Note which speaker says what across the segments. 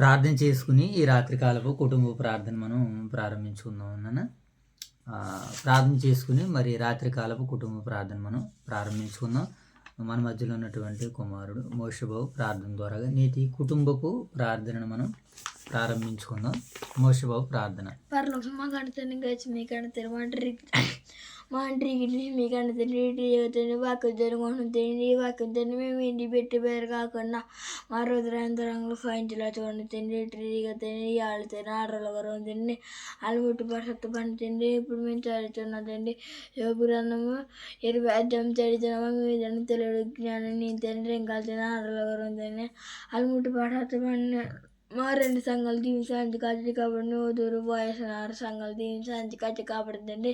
Speaker 1: ప్రార్థన చేసుకుని ఈ రాత్రికాలపు కుటుంబ ప్రార్థన మనం ప్రారంభించుకుందాం నాన్న. ప్రార్థన చేసుకుని మరి రాత్రికాలపు కుటుంబ ప్రార్థన మనం ప్రారంభించుకుందాం. మన మధ్యలో ఉన్నటువంటి కుమారుడు మోషబాబు ప్రార్థన ద్వారా నేటి కుటుంబపు ప్రార్థనను మనం ప్రారంభించుకుందాం. మోషబాబు ప్రార్థన.
Speaker 2: పరలోకమా కడతాను గచ్చి మీ కడతారు మా ఇంటికి మీ కడతాను వాక్కు జరుగుతుంది వాక్కు మేము ఇంటి పెట్టి పేరు కాకుండా మా రుద్రాంతరంలో ఫైన్లో చూడండి తిండి ట్రీగా తిని ఆడుతాను ఆడలు తిండి అలముట్టు పసత్తు పని తిండి ఇప్పుడు మేము చదువుతున్నదండి యోగురంధము 20 అధ్యాయం చదువుతున్నాము మీదని తెలుగు జ్ఞానం నేను తండ్రి ఇంకా తిన ఆడలు తిని అలముట్టు పసత్తు పని మా 2 సంఘాలు దీవించి కచ్చి కాబట్టి ఓదూరు వయసు 6 సంఘాలు దీవించి కచ్చి కాపాడుతుంది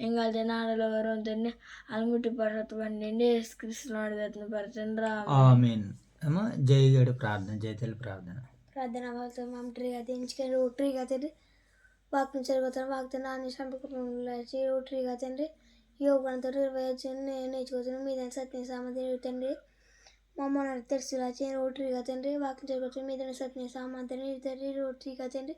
Speaker 2: ఇంకా నాడలో వరంతండి అలముట్టి పడత పండి కృష్ణ పరచండి
Speaker 1: రామ జయగడు ప్రార్థన జయతల్లి ప్రార్థన
Speaker 2: వాళ్ళతో మా ట్రీగా తెంచుకొని రోటరీగా తండ్రి వాక్యం జరుగుతాను వాక్తాను అన్ని సంపూర్ణ రోటరీగా తండ్రి యోగంతో 20 నేర్చుకోవచ్చు మీద సత్యం సామర్థ్యం తండ్రి మమ్మల్ని తెరిచిలా చేయని రోటరీగా తండ్రి వాక్యం జరుగుతుంది మీద సత్యం సామర్థ్యం తండ్రి రోటరీగా తండ్రి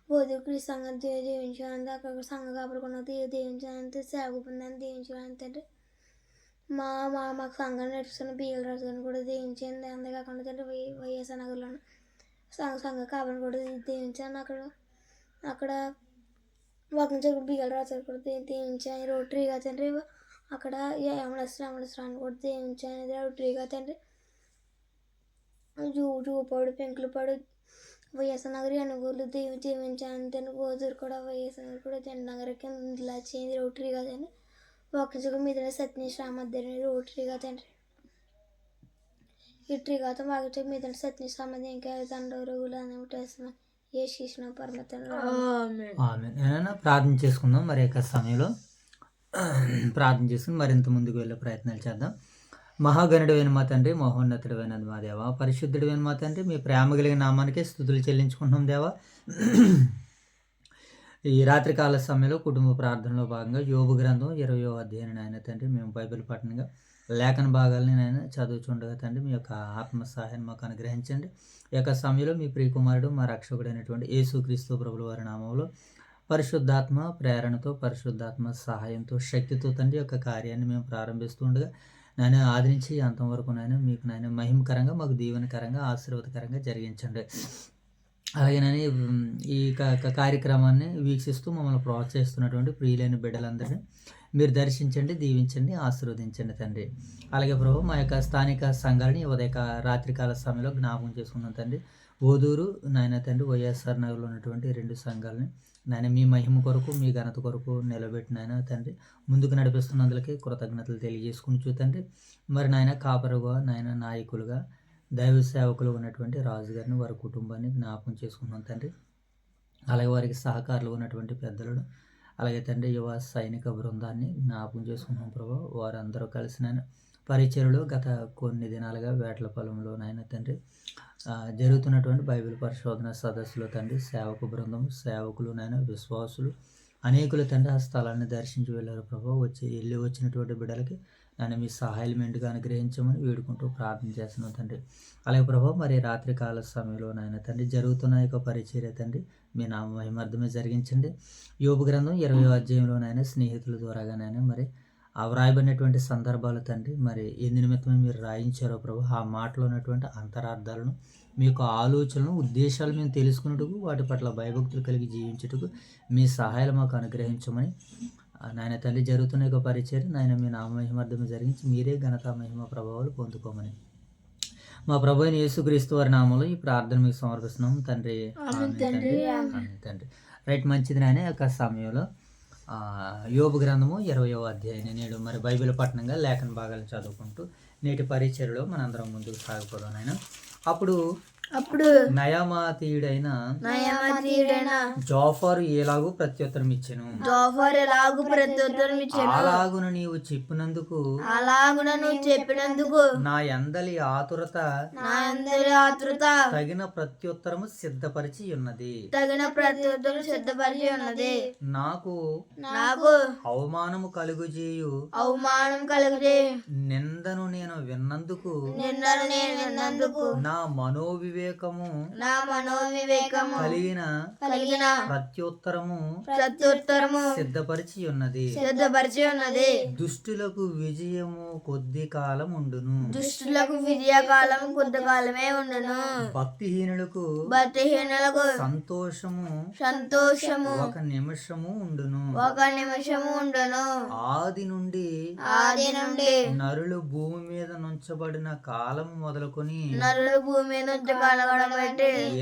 Speaker 2: బోధకుడి సంఘం దీవించాలని అక్కడ సంఘం కాపాడుకున్న దీవించాలంటే సేవ పొందని దీవించాలని తండ్రి మాకు సంఘం నడుస్తున్న బియ్యలు రాసుకొని కూడా దీవించండి అంతేకాకుండా తండ్రి వైఎస్ఆర్ నగర్లో సంఘ కాపాడు కూడా దీవించాను అక్కడ వాకింగ్ చదువు బియ్యలు రాసుకొని కూడా దీవించాను రోటరీగా తండ్రి అక్కడ అమలస్రాన్ని కూడా దీవించాను రోటరీగా తండ్రి జూపాడు పెంకులపాడు వైఎస్ఆర్ నగరి అనుకూలు దీవించాను తండ్రి గోదూరు కూడా వైఎస్ఆర్ నగర్ కూడా జెండ నగరకి ఇలా చేయండి రోటరీగా తండ్రి వాకింగ్ మీద సత్య సామర్థ్యం రోటరీగా తండ్రి ఇట్రీగా వాకింగ్ మీద సత్య సామర్థ్యం ఇంకా తండ్రి రోజులు అని ఉంటాయి ఏ శిష్ణ పరమతంలో
Speaker 1: ప్రార్థన చేసుకుందాం. మరి యొక్క సమయంలో ప్రార్థన చేసుకుని మరింత ముందుకు వెళ్ళే ప్రయత్నాలు చేద్దాం. మహాగణుడైన మా తండ్రి, మహోన్నతుడైన మా దేవ, పరిశుద్ధుడైన మా తండ్రి, మీ ప్రేమ కలిగిన నామానికే స్తుతులు చెల్లించుకుంటున్నాం దేవా. ఈ రాత్రికాల సమయంలో కుటుంబ ప్రార్థనలో భాగంగా యోబు గ్రంథం 20వ అధ్యాయం ఆయన తండ్రి మేము బైబిల్ పఠనంగా లేఖన భాగాలని నేను చదువుతుండగా తండ్రి మీ యొక్క ఆత్మ సహాయాన్ని మాకు అనుగ్రహించండి. ఈ యొక్క సమయంలో మీ ప్రియకుమారుడు మా రక్షకుడైనటువంటి యేసుక్రీస్తు ప్రభుల వారి నామంలో పరిశుద్ధాత్మ ప్రేరణతో పరిశుద్ధాత్మ సహాయంతో శక్తితో తండ్రి యొక్క కార్యాన్ని మేము ప్రారంభిస్తుండగా నాయన ఆది నుంచి అంతం వరకు నాయన మీకు నాయన మహిమకరంగా మాకు దీవెనకరంగా ఆశీర్వాదకరంగా జరిగించండి. అలాగే నేను ఈ కార్యక్రమాన్ని వీక్షిస్తూ మమ్మల్ని ప్రోత్సహిస్తున్నటువంటి ప్రియులైన బిడ్డలందరినీ మీరు దర్శించండి, దీవించండి, ఆశీర్వదించండి తండ్రి. అలాగే ప్రభు మా యొక్క స్థానిక సంఘాలని రాత్రికాల సమయంలో జ్ఞాపకం చేసుకున్నాం తండ్రి. ఓదూరు నాయన తండ్రి వైఎస్ఆర్ నగర్లో ఉన్నటువంటి 2 సంఘాలని నాయన మీ మహిమ కొరకు మీ ఘనత కొరకు నిలబెట్టినాయన తండ్రి ముందుకు నడిపిస్తున్నందులకి కృతజ్ఞతలు తెలియజేసుకుని తండ్రి. మరి నాయన కాపరుగా నాయన నాయకులుగా దైవ సేవకులు ఉన్నటువంటి రాజుగారిని వారి కుటుంబాన్ని జ్ఞాపకం చేసుకున్నాం తండ్రి. అలాగే వారికి సహకారులు ఉన్నటువంటి పెద్దలను అలాగే తండ్రి యువ సైనిక బృందాన్ని జ్ఞాపకం చేసుకున్నాం ప్రభు. వారందరూ కలిసి నాయన పరిచయలు గత కొన్ని దినాలుగా వేటల పొలంలో నాయన తండ్రి జరుగుతున్నటువంటి బైబిల్ పరిశోధన సదస్సులో తండ్రి సేవకు బృందం సేవకులు నాయన విశ్వాసులు అనేకులు తండ్రి ఆ స్థలాన్ని దర్శించి వెళ్ళారు ప్రభు. వచ్చినటువంటి బిడ్డలకి నేను మీ సహాయం మెండుగా అనుగ్రహించమని వేడుకుంటూ ప్రార్థన చేస్తున్నాను తండ్రి. అలాగే ప్రభు మరి రాత్రికాల సమయంలో నాయన తండ్రి జరుగుతున్న యొక్క పరిచర్య తండ్రి మీ నామ మహిమార్థమే జరిగించండి. యోబు గ్రంథం 20వ అధ్యాయంలోనైనా స్నేహితుల ద్వారాగానైనా మరి ఆ వ్రాయబడినటువంటి సందర్భాలు తండ్రి మరి ఎందు నిమిత్తమే మీరు రాయించారో ప్రభు ఆ మాటలో ఉన్నటువంటి అంతరార్థాలను మీ యొక్క ఆలోచనలను ఉద్దేశాలు మేము తెలుసుకున్నట్టుకు వాటి పట్ల భయభక్తులు కలిగి జీవించుటకు మీ సహాయాలు మాకు అనుగ్రహించమని నాయన తల్లి జరుగుతున్న యొక్క పరిచయం నాయన మీ నామ మహిమార్థమే జరిగించి మీరే ఘనత మహిమ ప్రభావాలు పొందుకోమని మా ప్రభు అయిన యేసుక్రీస్తు వారి నామంలో ఈ ప్రార్థన మీకు సమర్పిస్తున్నాం తండ్రి. తండ్రి రైట్ మంచిది నాయన యొక్క సమయంలో యోబు గ్రంథము 20వ అధ్యాయం నేడు మరి బైబిల్ పఠనంగా లేఖన భాగాలు చదువుకుంటూ నేటి పరిచర్యలో మనందరం ముందుకు సాగిపోదాం నాయన. అప్పుడు నయమాతీయుడైన జోఫరు ఎలాగూ ప్రత్యుత్తరం ఇచ్చెను. అలాగున నీవు చెప్పినందుకు నా యందలి ఆతురత తగిన ప్రత్యుత్తరము సిద్ధపరిచి ఉన్నది. నాకు అవమానము కలుగుజేయు నిందను నేను విన్నందుకు నా మనోవివేకము మనోవివేకము
Speaker 3: నా మనోవివేకము
Speaker 1: కలిగిన ప్రత్యుత్తరము సిద్ధపరిచి ఉన్నది.
Speaker 3: సిద్ధపరిచి ఉన్నది.
Speaker 1: దుష్టులకు విజయము కొద్ది కాలం ఉండును.
Speaker 3: దుష్టులకు విజయకాలం కొంతకాలమే ఉండును.
Speaker 1: భక్తిహీనులకు సంతోషము ఒక నిమిషము ఉండును. ఆది నుండి నరులు భూమి మీద నుంచబడిన కాలం మొదలుకొని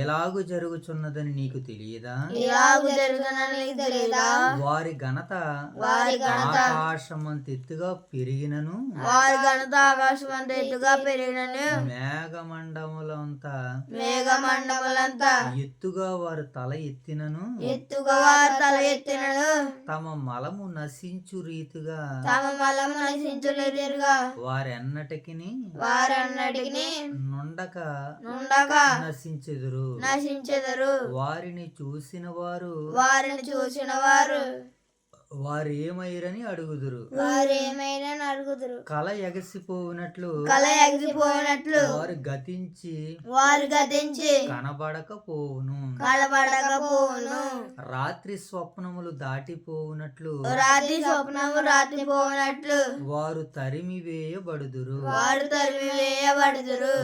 Speaker 1: ఎలాగు జరుగుచున్నదని నీకు తెలియదా? వారి ఘనత ఆకాశమంత ఎత్తుగా పెరిగినను మేఘమండములంతా ఎత్తుగా వారు తల ఎత్తినను తమ మలము నశించు రీతిగా వారెన్నటికి నుండక నశించెదరు. వారిని చూసిన వారు వారేమైరని అడుగుదురు. కల ఎగసిపోవునట్లు వారు గతించి కనబడకపోవును. రాత్రి స్వప్నములు దాటిపోవునట్లు వారు తరిమి వేయబడుదురు.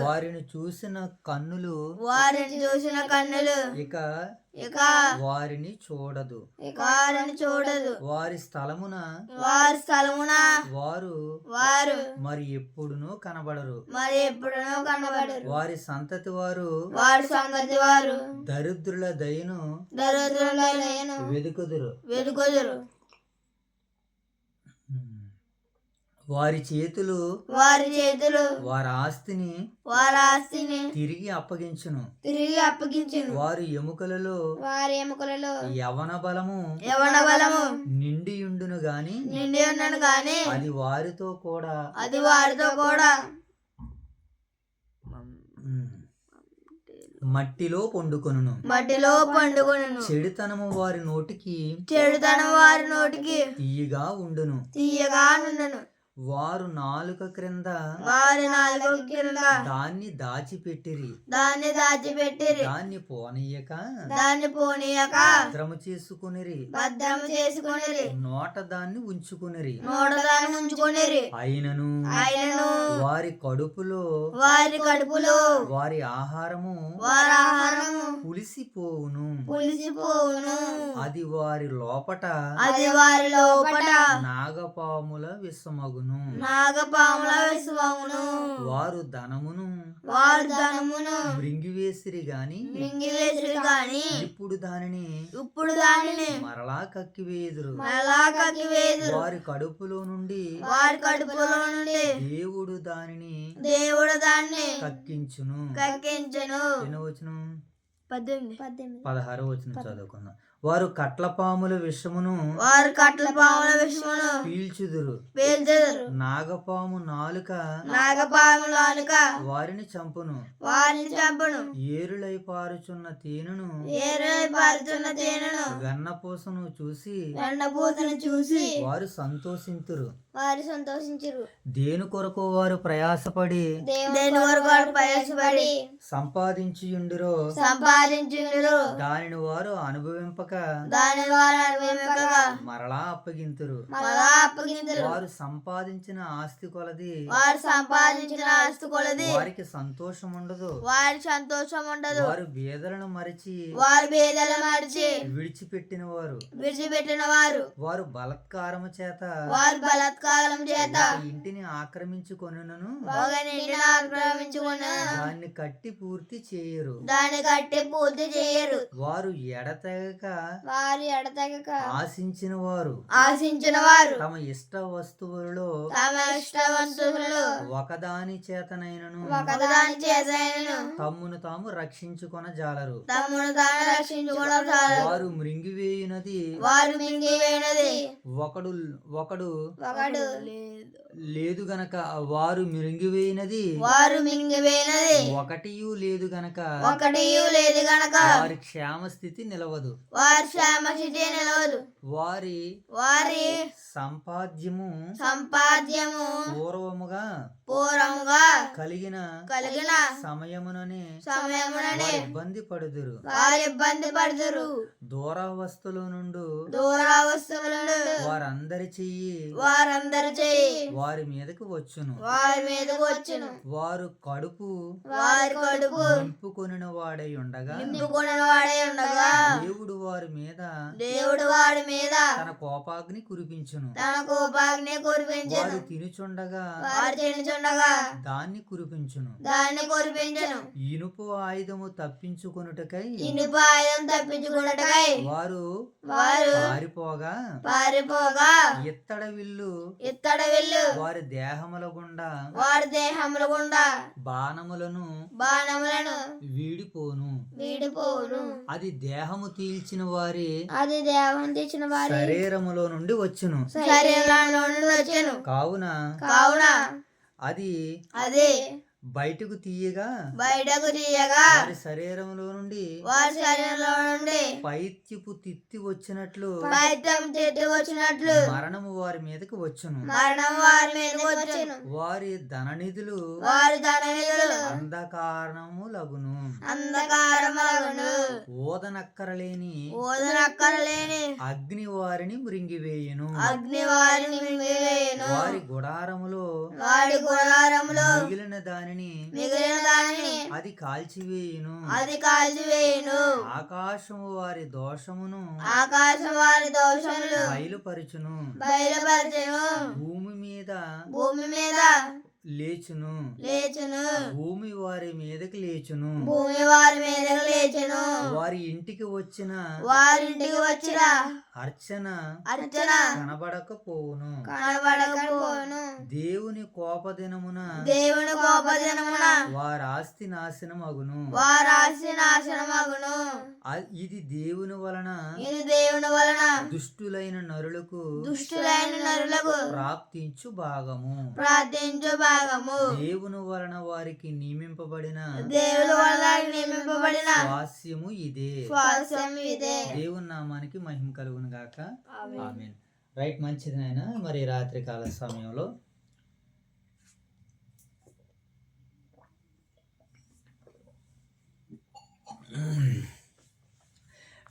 Speaker 1: వారిని చూసిన కన్నులు ఇక వారిని చూడదు. వారి స్థలమున వారు మరి ఎప్పుడునూ కనబడరు. వారి సంతతి వారు దరిద్రుల దయను వెదుకుదురు. వారి చేతులు వారి ఆస్తిని తిరిగి అప్పగించును. వారి ఎముకలలో యవన బలము నిండియుండును గాని అది వారితో కూడా మట్టిలో పండుకొనును. చెడుతనము వారి నోటికి తీయగా ఉండును. వారు నాలుక క్రింద దాన్ని దాచిపెట్టిరి. దాన్ని పోనీయక భద్రము చేసుకునిరి. నోట దాన్ని ఉంచుకునిరి. అయినను వారి కడుపులో వారి ఆహారము పులిసిపోవును. అది వారి లోపట నాగపాముల విషమగును. వారు ధనమును మృంగివేసిరి గాని ఇప్పుడు దానిని మరలా కక్కివేయుదురు. వారి కడుపులో నుండి దేవుడు దానిని కక్కించును. ఎన్నో వచనం? 16 వచనం చదువుకుందాం. వారు కట్లపాముల విషమును పీల్చుదురు. నాగపాము నాలుక వారిని చంపును. ఏరులై పారుచున్న తేనెను వెన్నపూసను చూసి వారు సంతోషింతురు. దేని కొరకు వారు ప్రయాసపడి సంపాదించియుండిరో దానిని వారు అనుభవింపక మరలా అప్పగింతురు. వారు సంపాదించిన ఆస్తి కొలది వారికి సంతోషం ఉండదు. వారు బేదలను మరిచి విడిచిపెట్టిన వారు వారు బలత్కారము చేత ఇంటిని ఆక్రమించుకొనును. దాన్ని కట్టి పూర్తి చేయరు. వారు ఎడతెగక ఆశించిన వారు తమ ఇష్ట వస్తువులలో ఒకదాని చేతనైనను తమ్మును తాము రక్షించుకొన జాలరు. వారు మృంగివేయునది ఒకడు లేదు గనక వారు మింగివేయినది ఒకటియు లేదు గనక వారి క్షేమ స్థితి నిలవదు.
Speaker 3: వారి క్షేమస్థితి నిలవదు.
Speaker 1: వారి
Speaker 3: వారి
Speaker 1: సంపాద్యము
Speaker 3: సంపాద్యము
Speaker 1: పూర్వముగా
Speaker 3: పూర్వముగా
Speaker 1: కలిగిన
Speaker 3: కలిగిన
Speaker 1: సమయముననే
Speaker 3: సమయముననే
Speaker 1: వారు ఇబ్బంది పడుదురు.
Speaker 3: వారు ఇబ్బంది పడుదురు.
Speaker 1: దూరావస్థల నుండి
Speaker 3: దూరావస్థలను
Speaker 1: వారందరి చెయ్యి
Speaker 3: వారందరూ చేయి
Speaker 1: వారి మీదకి వచ్చును.
Speaker 3: వారి మీదకు వచ్చును.
Speaker 1: వారు కడుపు
Speaker 3: వారి కడుపు
Speaker 1: నింపుకొనిన వాడై ఉండగా
Speaker 3: నింపుకుని వాడే ఉండగా
Speaker 1: దేవుడు వారి మీద
Speaker 3: దేవుడు వారి మీద
Speaker 1: తన కోపాగ్ని కురిపించును.
Speaker 3: తన కోపాగ్ని కురిపించను.
Speaker 1: వారు తినుచుండగా
Speaker 3: వారు తినుచుండగా
Speaker 1: దాన్ని కురిపించును.
Speaker 3: దాన్ని కురిపించను.
Speaker 1: ఇనుపు ఆయుధము తప్పించుకొనుటకై
Speaker 3: ఇనుప ఆయుధం తప్పించుకున్నట్టుకై
Speaker 1: వారు
Speaker 3: వారు
Speaker 1: పారిపోగా
Speaker 3: పారిపోగా
Speaker 1: ఇత్తడ విల్లు
Speaker 3: ఇత్తడ విల్లు
Speaker 1: వారి దేహముల గుండా
Speaker 3: వారి దేహముల గుండా
Speaker 1: బాణములను
Speaker 3: బాణములను
Speaker 1: వీడిపోను.
Speaker 3: వీడిపోవును.
Speaker 1: అది దేహము తీల్చిన వారి
Speaker 2: అది దేవం తెచ్చిన వారి
Speaker 1: శరీరములో నుండి వచ్చును.
Speaker 3: శరీరంలో నుండి వచ్చెను.
Speaker 1: కావున
Speaker 3: కావున
Speaker 1: అది
Speaker 3: అది
Speaker 1: బయటకు తీయగా
Speaker 3: బయటకు తీయగా
Speaker 1: వారి శరీరములో నుండి
Speaker 3: వారి శరీరంలో నుండి
Speaker 1: పైత్యపు తిత్తి వచ్చినట్లు
Speaker 3: పైత్యం చెట్టు వచ్చినట్లు
Speaker 1: మరణము వారి మీదకి వచ్చును.
Speaker 3: మరణం వారి మీదకు వచ్చెను.
Speaker 1: వారి ధననిధులు
Speaker 3: వారి ధననిధులు
Speaker 1: అంధకారములగును.
Speaker 3: అంధకారములగును.
Speaker 1: ఓదనక్కరలేని
Speaker 3: ఓదనక్కరలేని
Speaker 1: అగ్ని వారిని మృంగివేయును.
Speaker 3: అగ్ని వారిని మింగివేయును.
Speaker 1: వారి గుడారములో
Speaker 3: వాడి గుడారములో
Speaker 1: మిగిలిన దానిని
Speaker 3: మిగిలిన దానిని
Speaker 1: అది కాల్చివేయును.
Speaker 3: అది కాల్చివేయును.
Speaker 1: ఆకాశము వారి దోషమును
Speaker 3: ఆకాశం వారి దోషములు
Speaker 1: బయలుపరచును.
Speaker 3: బయలుపరచును.
Speaker 1: భూమి మీద
Speaker 3: భూమి మీద
Speaker 1: లేచును.
Speaker 3: లేచును.
Speaker 1: భూమి వారి మీదకి లేచును.
Speaker 3: భూమి వారి మీదకు లేచును.
Speaker 1: వారి ఇంటికి వచ్చిన
Speaker 3: వారింటికి వచ్చిన
Speaker 1: అర్చన
Speaker 3: అర్చన
Speaker 1: కనబడకపోవును.
Speaker 3: కనబడకపోను.
Speaker 1: దేవుని కోపదినమున
Speaker 3: దేవుని కోపదినమున
Speaker 1: వారి ఆస్తి నాశనమగును.
Speaker 3: వారి ఆస్తి నాశనమగును.
Speaker 1: ఇది దేవుని వలన
Speaker 3: ఇది దేవుని వలన
Speaker 1: దుష్టులైన నరులకు
Speaker 3: దుష్టులైన నరులకు
Speaker 1: ప్రాప్తించు భాగము.
Speaker 3: ప్రార్థించు భాగము.
Speaker 1: దేవుని వలన వారికి నియమింపబడిన
Speaker 3: దేవుని వలన నియమింపబడిన
Speaker 1: స్వాస్యము ఇదే.
Speaker 3: స్వాస్థ్యం ఇదే.
Speaker 1: దేవుని నామానికి మహిమ కలుగును గాక. ఆమేన్. రైట్, మంచిది నాయన. మరి రాత్రి కాల సమయంలో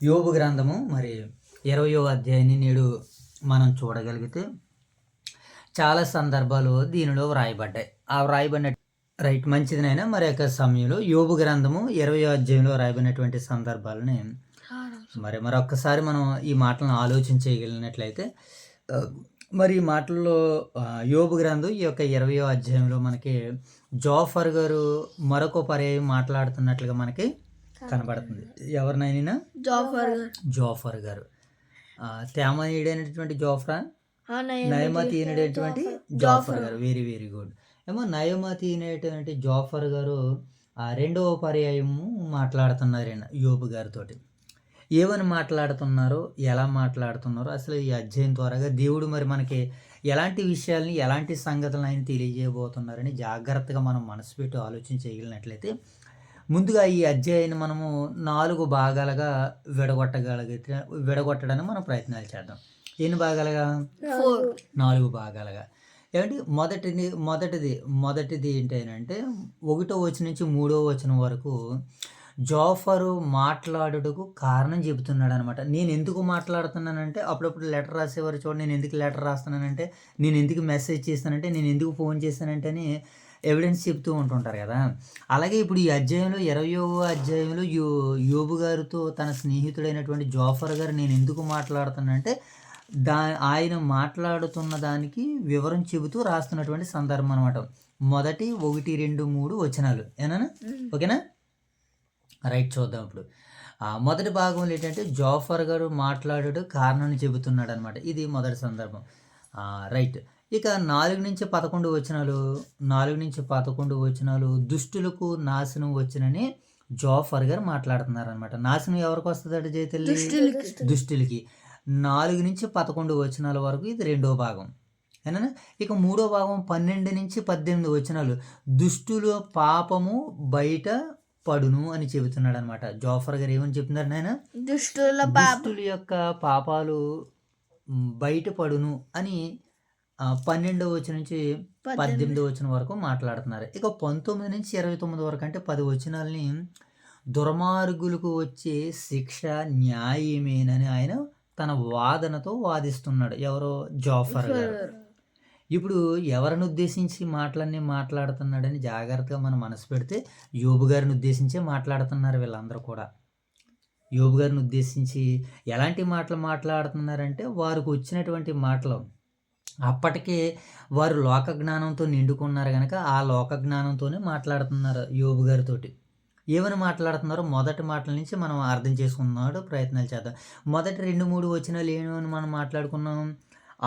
Speaker 1: యోబు గ్రంథము మరి 20వ అధ్యాయాన్ని నేడు మనం చూడగలిగితే చాలా సందర్భాలు దీనిలో వ్రాయబడ్డాయి. ఆ వ్రాయబడిన రైట్, మంచిదినైనా మరి యొక్క సమయంలో యోబు గ్రంథము 20వ అధ్యాయంలో వ్రాయబడినటువంటి సందర్భాలని మరొక్కసారి మనం ఈ మాటలను ఆలోచించగలిగినట్లయితే మరి ఈ మాటల్లో యోబు గ్రంథం ఈ యొక్క 20వ అధ్యాయంలో మనకి జోఫర్ గారు మరొక పర్యాయం మాట్లాడుతున్నట్లుగా మనకి కనబడుతుంది. ఎవరినైనా జోఫర్ గారు తేమనీయుడైనటువంటి జోఫ్రా, నయమతీయుడైనటువంటి జోఫర్ గారు. Very very good. ఏమో నయమతీయుడైనటువంటి జోఫర్ గారు రెండవ పర్యాయము మాట్లాడుతున్నారు యోబు గారితో. ఏమని మాట్లాడుతున్నారో, ఎలా మాట్లాడుతున్నారో అసలు ఈ అధ్యాయం ద్వారాగా దేవుడు మరి మనకి ఎలాంటి విషయాల్ని, ఎలాంటి సంగతులను ఆయన తెలియజేయబోతున్నారని జాగ్రత్తగా మనం మనసు పెట్టి ఆలోచించగలిగినట్లయితే ముందుగా ఈ అధ్యాయాన్ని మనము 4 భాగాలుగా విడగొట్టడానికి మనం ప్రయత్నాలు చేద్దాం. ఎన్ని భాగాలుగా? 4 భాగాలుగా. ఏమంటే మొదటిది ఏంటంటే 1వ వచనం నుంచి 3వ వచనం వరకు జోఫరు మాట్లాడుటకు కారణం చెబుతున్నాడు అనమాట. నేను ఎందుకు మాట్లాడుతున్నానంటే, అప్పుడప్పుడు లెటర్ రాసేవారు చూడండి, నేను ఎందుకు లెటర్ రాస్తున్నానంటే, నేను ఎందుకు మెసేజ్ చేస్తానంటే, నేను ఎందుకు ఫోన్ చేస్తానంటే అని ఎవిడెన్స్ చెప్తూ ఉంటుంటారు కదా. అలాగే ఇప్పుడు ఈ అధ్యాయంలో 20వ అధ్యాయంలో యోబు గారితో తన స్నేహితుడైనటువంటి జోఫర్ గారు నేను ఎందుకు మాట్లాడుతున్నానంటే ఆయన మాట్లాడుతున్న దానికి వివరం చెబుతూ రాస్తున్నటువంటి సందర్భం అనమాట. మొదటి 1, 2, 3 వచనాలు. ఏనా? ఓకేనా? రైట్, చూద్దాం ఇప్పుడు. మొదటి భాగంలో ఏంటంటే జోఫర్ గారు మాట్లాడుతూ కారణాన్ని చెబుతున్నాడు అనమాట. ఇది మొదటి సందర్భం. రైట్. ఇక 4 నుంచి 11 వచనాలు దుష్టులకు నాశనం వచ్చినని జోఫర్ గారు మాట్లాడుతున్నారు అనమాట. నాశనం ఎవరికి వస్తుందట జయతల్లి? దుష్టులకి. 4 నుంచి 11 వచనాల వరకు ఇది రెండో భాగం. ఏనా? ఇక మూడో భాగం 12 నుంచి 18 వచనాలు దుష్టుల పాపము బయట పడును అని చెబుతున్నాడు అనమాట. జోఫర్ గారు ఏమని చెప్తున్నారు నాయన?
Speaker 3: దుష్టుల పాప
Speaker 1: దుష్టుల యొక్క పాపాలు బయటపడును అని 12వ వచనం నుంచి 18వ వచనం వరకు మాట్లాడుతున్నారు. ఇక 19 నుంచి 29 వరకు అంటే 10 వచనాలని దుర్మార్గులకు వచ్చే శిక్ష న్యాయమేనని ఆయన తన వాదనతో వాదిస్తున్నాడు. ఎవరో? జోఫర్ గారు. ఇప్పుడు ఎవరిని ఉద్దేశించి మాటలన్నీ మాట్లాడుతున్నాడని జాగ్రత్తగా మనం మనసు పెడితే యోబు గారిని ఉద్దేశించే మాట్లాడుతున్నారు వీళ్ళందరూ కూడా. యోబు గారిని ఉద్దేశించి ఎలాంటి మాటలు మాట్లాడుతున్నారంటే వారికి వచ్చినటువంటి మాటలు అప్పటికే వారు లోక జ్ఞానంతో నిండుకున్నారు కనుక ఆ లోక జ్ఞానంతోనే మాట్లాడుతున్నారు యోబు గారితోటి. ఏమని మాట్లాడుతున్నారో మొదటి మాటల నుంచి మనం అర్థం చేసుకున్నాడు ప్రయత్నాలు చేద్దాం. మొదటి 2-3 వచనాలు ఏమని మనం మాట్లాడుకున్నాం?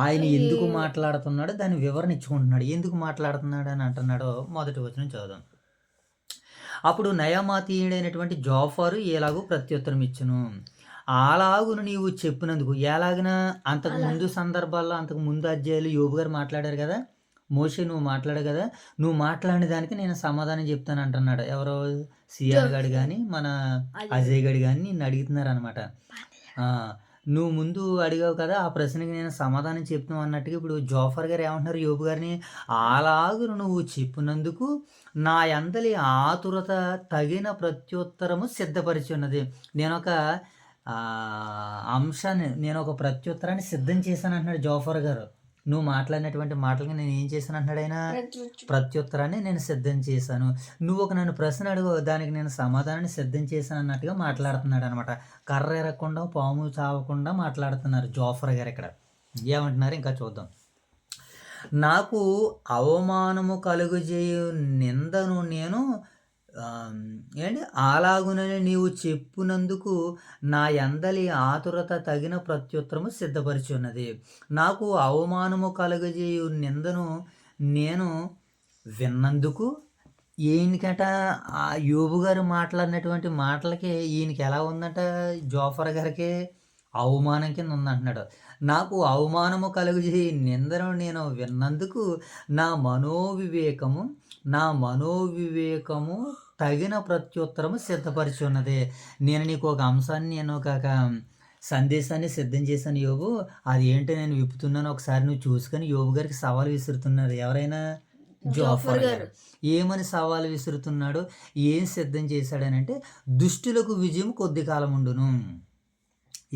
Speaker 1: ఆయన ఎందుకు మాట్లాడుతున్నాడో దాని వివరణ ఇచ్చుకుంటున్నాడు. ఎందుకు మాట్లాడుతున్నాడు అని అంటున్నాడో మొదటి వచనం చదువుదాం. అప్పుడు నయమాతీయుడైనటువంటి జోఫరు ఎలాగూ ప్రత్యుత్తరం ఇచ్చును, అలాగును నీవు చెప్పినందుకు. ఎలాగిన? అంతకు ముందు సందర్భాల్లో అంతకు ముందు అధ్యాయులు యోబు గారు మాట్లాడారు కదా, మోషే నువ్వు మాట్లాడావు కదా, నువ్వు మాట్లాడిన దానికి నేను సమాధానం చెప్తాను అంటున్నాడు. ఎవరో? సియాన్ గడి కానీ మన అజయ్ గడి కానీ నిన్ను అడుగుతున్నారు అనమాట. నువ్వు ముందు అడిగావు కదా, ఆ ప్రశ్నకి నేను సమాధానం చెప్తాను అన్నట్టుగా ఇప్పుడు జోఫర్ గారు ఏమంటున్నారు యోబు గారిని? అలాగు నువ్వు చెప్పినందుకు నా యందలి ఆతురత తగిన ప్రత్యుత్తరము సిద్ధపరిచి ఉన్నది. నేను ఒక అంశాన్ని, నేను ఒక ప్రత్యుత్తరాన్ని సిద్ధం చేశాను అంటున్నాడు జోఫర్ గారు. నువ్వు మాట్లాడినటువంటి మాటలకి నేను ఏం చేశాను అంటున్నాడు ఆయన? ప్రత్యుత్తరాన్ని నేను సిద్ధం చేశాను. నువ్వు ఒక నన్ను ప్రశ్న అడుగు, దానికి నేను సమాధానాన్ని సిద్ధం చేశాను అన్నట్టుగా మాట్లాడుతున్నాడు అనమాట. కర్ర ఎరగకుండా పాము చావకుండా మాట్లాడుతున్నారు జోఫర్ గారు. ఇక్కడ ఏమంటున్నారు ఇంకా చూద్దాం. నాకు అవమానము కలుగజేయు నిందను నేను అలాగునని నీవు చెప్పునందుకు నా యందలి ఆతురత తగిన ప్రత్యుత్తరము సిద్ధపరిచి ఉన్నది. నాకు అవమానము కలుగజేయు నిందను నేను విన్నందుకు. ఈయనకట ఆ యోబు గారు మాట్లాడినటువంటి మాటలకి ఈయనకి ఎలా ఉందంట? జోఫర్ గారికి అవమానం కింద ఉందంటున్నాడు. నాకు అవమానము కలుగజేయు నిందను నేను విన్నందుకు నా మనోవివేకము తగిన ప్రత్యుత్తరము సిద్ధపరిచి ఉన్నది. నేను నీకు ఒక అంశాన్ని, నేను ఒక సందేశాన్ని సిద్ధం చేశాను యోబు, అది ఏంటో నేను విప్పుతున్నాను, ఒకసారి నువ్వు చూసుకొని యోబు గారికి సవాల్ విసురుతున్నారు. ఎవరైనా? జోఫర్ గారు. ఏమని సవాల్ విసురుతున్నాడు? ఏం సిద్ధం చేశాడనంటే దుష్టులకు విజయం కొద్ది కాలం ఉండును.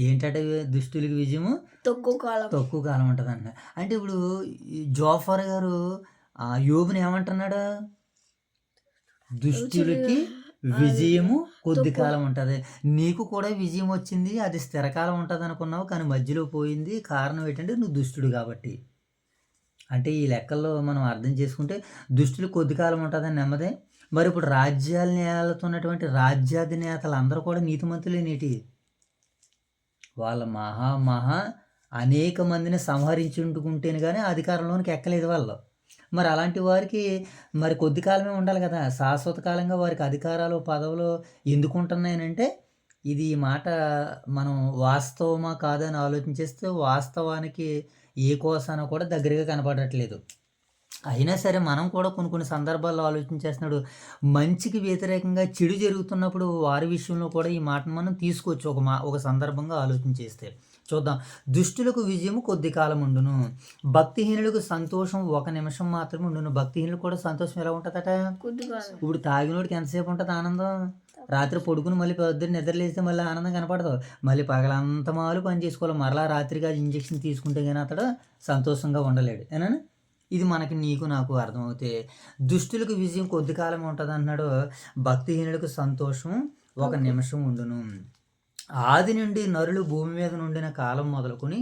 Speaker 1: ఏంటంటే దుష్టులకి విజయము తక్కువ కాలం ఉంటుంది అంట. అంటే ఇప్పుడు జోఫర్ గారు యోబుని ఏమంటున్నాడు? దుష్టులకి విజయము కొద్ది కాలం ఉంటుంది. నీకు కూడా విజయం వచ్చింది, అది స్థిరకాలం ఉంటుంది అనుకున్నావు, కానీ మధ్యలో పోయింది. కారణం ఏంటంటే నువ్వు దుష్టుడు కాబట్టి. అంటే ఈ లెక్కల్లో మనం అర్థం చేసుకుంటే దుష్టులు కొద్ది కాలం ఉంటుందని నెమ్మదే. మరి ఇప్పుడు రాజ్యాలను ఏలుతున్నటువంటి రాజ్యాధినేతలు అందరూ కూడా నీతిమంతులే నేటి. వాళ్ళ మహా అనేక మందిని సంహరించుకుంటేనే కానీ అధికారంలోనికి ఎక్కలేదు వాళ్ళు. మరి అలాంటి వారికి మరి కొద్ది కాలమే ఉండాలి కదా, శాశ్వత కాలంగా వారికి అధికారాలు పదవులు ఎందుకు ఉంటున్నాయనంటే, ఇది ఈ మాట మనం వాస్తవమా కాదని ఆలోచించేస్తే వాస్తవానికి ఏ కోసాన కూడా దగ్గరగా కనపడట్లేదు. అయినా సరే మనం కూడా కొన్ని సందర్భాల్లో ఆలోచించేస్తున్నాడు. మంచికి వ్యతిరేకంగా చెడు జరుగుతున్నప్పుడు వారి విషయంలో కూడా ఈ మాటను మనం తీసుకోవచ్చు. ఒక సందర్భంగా ఆలోచించేస్తే చూద్దాం. దుష్టులకు విజయము కొద్ది కాలం ఉండును, భక్తిహీనులకు సంతోషం 1 నిమిషం మాత్రమే ఉండును. భక్తిహీనులకు కూడా సంతోషం ఎలా ఉంటుందట? ఇప్పుడు తాగినోడికి ఎంతసేపు ఉంటుంది ఆనందం? రాత్రి పడుకుని మళ్ళీ పొద్దున్న నిద్రలేస్తే మళ్ళీ ఆనందం కనపడదు. మళ్ళీ పగలంత మాలు పని చేసుకోవాలి. మరలా రాత్రికి అది ఇంజక్షన్ తీసుకుంటే కానీ అతడు సంతోషంగా ఉండలేడు. ఏనా? ఇది మనకి నీకు నాకు అర్థమవుతే దుష్టులకు విజయం కొద్ది కాలం ఉంటుంది అన్నాడు, భక్తిహీనులకు సంతోషం 1 నిమిషం ఉండును. ఆది నుండి నరులు భూమి మీద నుండిన కాలం మొదలుకొని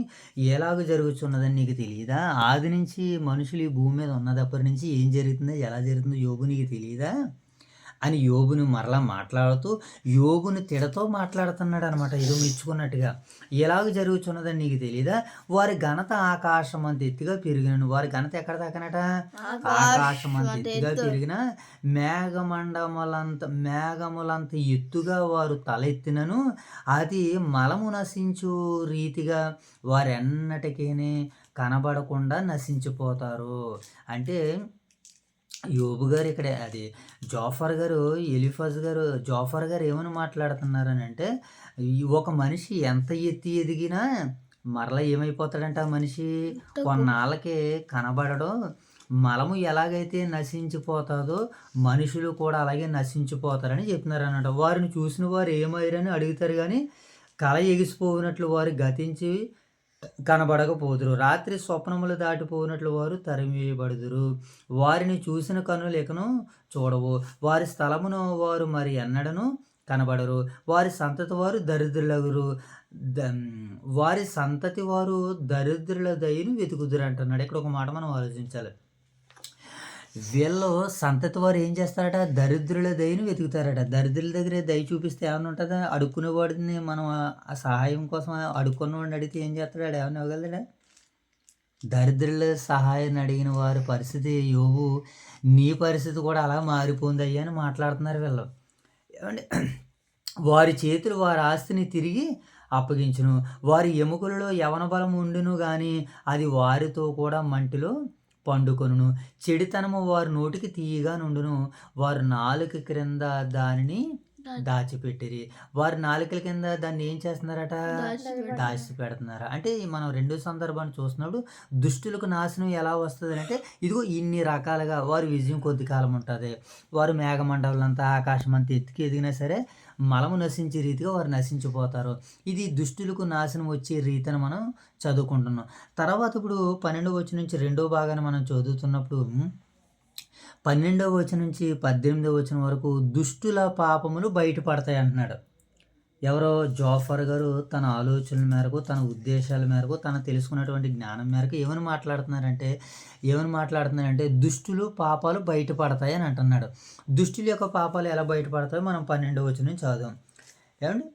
Speaker 1: ఎలాగ జరుగుతున్నదని నీకు తెలియదా? ఆది నుంచి మనుషులు ఈ భూమి మీద ఉన్నదప్పటి నుంచి ఏం జరుగుతుందో ఎలా జరుగుతుందో యోబు నీకు తెలియదా అని యోబుని మరలా మాట్లాడుతూ యోబుని తిడతో మాట్లాడుతున్నాడు అనమాట. ఏదో మెచ్చుకున్నట్టుగా. ఎలాగ జరుగుతున్నదని నీకు తెలియదా? వారి ఘనత ఆకాశం అంత ఎత్తుగా పెరిగినను. వారి ఘనత ఎక్కడ దాకనట? ఆకాశం అంత ఎత్తుగా పెరిగిన మేఘములంత ఎత్తుగా వారు తలెత్తినను అది మలము నశించు రీతిగా వారెన్నటికీ కనబడకుండా నశించిపోతారు. అంటే యోబు గారు ఇక్కడ అది జాఫర్ గారు, ఎలీఫజ్ గారు, జాఫర్ గారు ఏమని మాట్లాడుతున్నారని అంటే, ఈ ఒక మనిషి ఎంత ఎత్తి ఎదిగినా మరలా ఏమైపోతాడంట ఆ మనిషి? కొన్నాళ్ళకి కనబడడు. మలము ఎలాగైతే నశించిపోతాదో మనుషులు కూడా అలాగే నశించిపోతారని చెప్తున్నారన్నమాట. వారిని చూసిన వారు ఏమయ్యారని అడుగుతారు కానీ, కళ ఎగిసిపోయినట్లు వారు గతించి కనబడకపోదురు. రాత్రి స్వప్నములు దాటిపోయినట్లు వారు తరిమివేయబడుదురు. వారిని చూసిన కన్నులు ఇకను చూడవు. వారి స్థలమును వారు మరి ఎన్నడను కనబడరు. వారి సంతతి వారు దరిద్రులగురు. వారి సంతతి వారు దరిద్రుల దయను వెతుకుదురు అంటున్నాడు. ఇక్కడ ఒక మాట మనం ఆలోచించాలి. వీళ్ళు సంతతి వారు ఏం చేస్తారట? దరిద్రుల దయను వెతుకుతారట. దరిద్రుల దగ్గర దయ చూపిస్తే ఏమైనా ఉంటుందా? అడుక్కునేవాడిని మనం ఆ సహాయం కోసం అడుక్కున్నవాడిని అడిగితే ఏం చేస్తాడు? ఆడు ఏమైనా ఇవ్వగలడా? దరిద్రుల సహాయాన్ని అడిగిన వారి పరిస్థితి, యోబు నీ పరిస్థితి కూడా అలా మారిపోయింది అయ్యా అని మాట్లాడుతున్నారు వీళ్ళు. ఏమండి, వారి చేతులు వారి ఆస్తిని తిరిగి అప్పగించును. వారి ఎముకలలో యవన బలం ఉండును గాని అది వారితో కూడా మంటిలో పండుకొనును. చెడితనము వారి నోటికి తీయగా నుండును. వారు నాలుక క్రింద దానిని దాచిపెట్టిరి. వారి నాలుకల కింద దాన్ని ఏం చేస్తున్నారట? దాచిపెడుతున్నారు. అంటే మనం రెండు సందర్భాన్ని చూస్తున్నప్పుడు దుష్టులకు నాశనం ఎలా వస్తుంది అంటే, ఇదిగో ఇన్ని రకాలుగా వారి విజయం కొద్ది కాలం ఉంటుంది. వారు మేఘమండలంతా ఆకాశం అంతా ఎత్తుకి ఎదిగినా సరే మలము నశించే రీతిగా వారు నశించిపోతారు. ఇది దుష్టులకు నాశనం వచ్చే రీతిని మనం చదువుకుంటున్నాం. తర్వాత ఇప్పుడు 12వ వచనం నుంచి రెండో భాగాన్ని మనం చదువుతున్నప్పుడు 12వ వచనం నుంచి 18వ వచనం వరకు దుష్టుల పాపములు బయటపడతాయి అంటున్నాడు. ఎవరో జాఫర్ గారు తన ఆలోచనల మేరకు, తన ఉద్దేశాల మేరకు, తను తెలుసుకున్నటువంటి జ్ఞానం మేరకు ఏమని మాట్లాడుతున్నారంటే దుష్టులు పాపాలు బయటపడతాయి అని అంటున్నాడు. దుష్టుల యొక్క పాపాలు ఎలా బయటపడతాయో మనం 12వ వచనం నుంచి చదువుదాం. ఏమండి,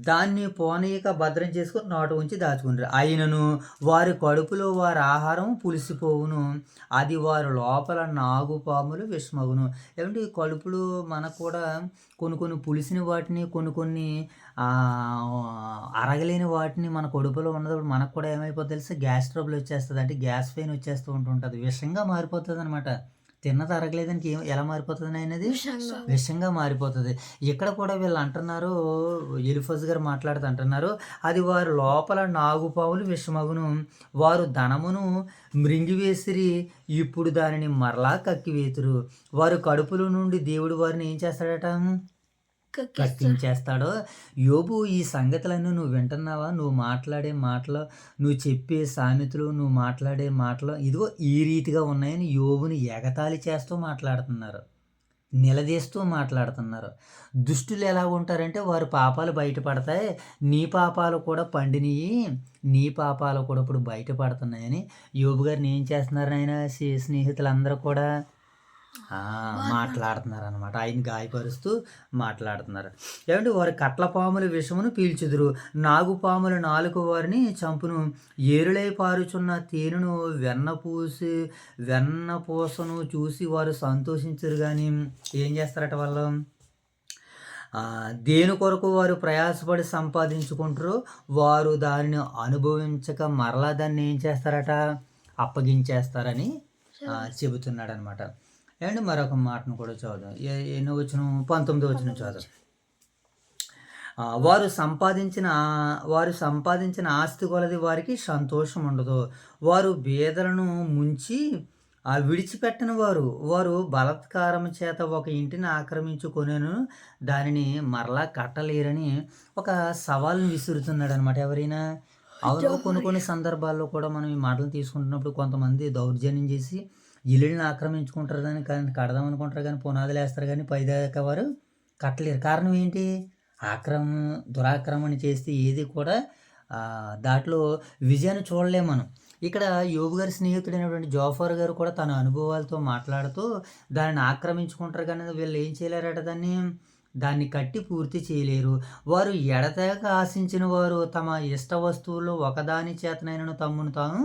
Speaker 1: దాన్ని పోనీయక భద్రం చేసుకొని నోట ఉంచి దాచుకుంటారు. అయినను వారి కడుపులో వారి ఆహారం పులిసిపోవును, అది వారి లోపల నాగుపాములు విషమగును. ఏమంటే ఈ కడుపులో మనకు కూడా కొన్ని పులిసిన వాటిని, కొన్ని అరగలేని వాటిని మన కడుపులో ఉన్నప్పుడు మనకు కూడా ఏమైపోతుంది తెలుసా? గ్యాస్ ట్రబుల్ వచ్చేస్తుంది. అంటే గ్యాస్ పెయిన్ వచ్చేస్తూ ఉంటుంటుంది. విషంగా మారిపోతుంది అనమాట. తిన్నది అరగలేదానికి ఎలా మారిపోతుంది అనేది? విషంగా మారిపోతుంది. ఇక్కడ కూడా వీళ్ళు అంటున్నారు, ఎలీఫజ్ గారు మాట్లాడుతూ అంటున్నారు, అది వారి లోపల నాగుపాములు విషమగును, వారు ధనమును మృంగివేసిరి, ఇప్పుడు దానిని మరలా కక్కివేతురు. వారు కడుపులో నుండి దేవుడు వారిని ఏం చేస్తాడట? కక్కించేస్తాడో. యోబు, ఈ సంగతులన్నీ నువ్వు వింటున్నావా? నువ్వు మాట్లాడే మాటలు, నువ్వు చెప్పే సామెతలు, నువ్వు మాట్లాడే మాటలు ఇదిగో ఈ రీతిగా ఉన్నాయని యోబుని ఎగతాళి చేస్తూ మాట్లాడుతున్నారు, నిలదీస్తూ మాట్లాడుతున్నారు. దుష్టులు ఎలా ఉంటారంటే వారి పాపాలు బయటపడతాయి, నీ పాపాలు కూడా పండినయి, నీ పాపాలు కూడా ఇప్పుడు బయటపడుతున్నాయని యోబు గారిని ఏం చేస్తున్నారు? ఆయన స్నేహితులందరూ కూడా మాట్లాడుతున్నారు అనమాట. ఆయన గాయపరుస్తూ మాట్లాడుతున్నారు. ఏమంటే వారి కట్లపాముల విషమును పీల్చుదురు, నాగుపాముల నాలుక వారిని చంపును, ఏరులై పారుచున్న తేనెను వెన్నపూసను చూసి వారు సంతోషించరు కానీ ఏం చేస్తారట వాళ్ళు? దేని కొరకు వారు ప్రయాసపడి సంపాదించుకుంటారో వారు దానిని అనుభవించక మరలా దాన్ని ఏం చేస్తారట? అప్పగించేస్తారని చెబుతున్నాడు అనమాట. అండ్ మరొక మాటను కూడా చదువుదాం. ఎన్నో వచనం? 19వ వచనం చదువుదాం. వారు సంపాదించిన ఆస్తి కొలది వారికి సంతోషం ఉండదు. వారు బేదలను ముంచి విడిచిపెట్టని వారు బలాత్కారం చేత ఒక ఇంటిని ఆక్రమించుకొనేను, దానిని మరలా కట్టలేరని ఒక సవాల్ని విసురుతున్నాడు అనమాట. ఎవరైనా అవును, కొన్ని సందర్భాల్లో కూడా మనం ఈ మాటలు తీసుకుంటున్నప్పుడు కొంతమంది దౌర్జన్యం చేసి ఇల్లుని ఆక్రమించుకుంటారు, కానీ కడదాం అనుకుంటారు, కానీ పునాదులు వేస్తారు, కానీ పైదాకా వారు కట్టలేరు. కారణం ఏంటి? దురాక్రమణ చేస్తే ఏది కూడా దాంట్లో విజయాన్ని చూడలేము మనం. ఇక్కడ యోబు గారి స్నేహితుడైనటువంటి జాఫర్ గారు కూడా తన అనుభవాలతో మాట్లాడుతూ దానిని ఆక్రమించుకుంటారు, కానీ వీళ్ళు ఏం చేయలేరట? దాన్ని కట్టి పూర్తి చేయలేరు. వారు ఎడతెగక ఆశించిన వారు తమ ఇష్ట వస్తువుల్లో ఒకదాని చేతనైనను తమ్మును తాను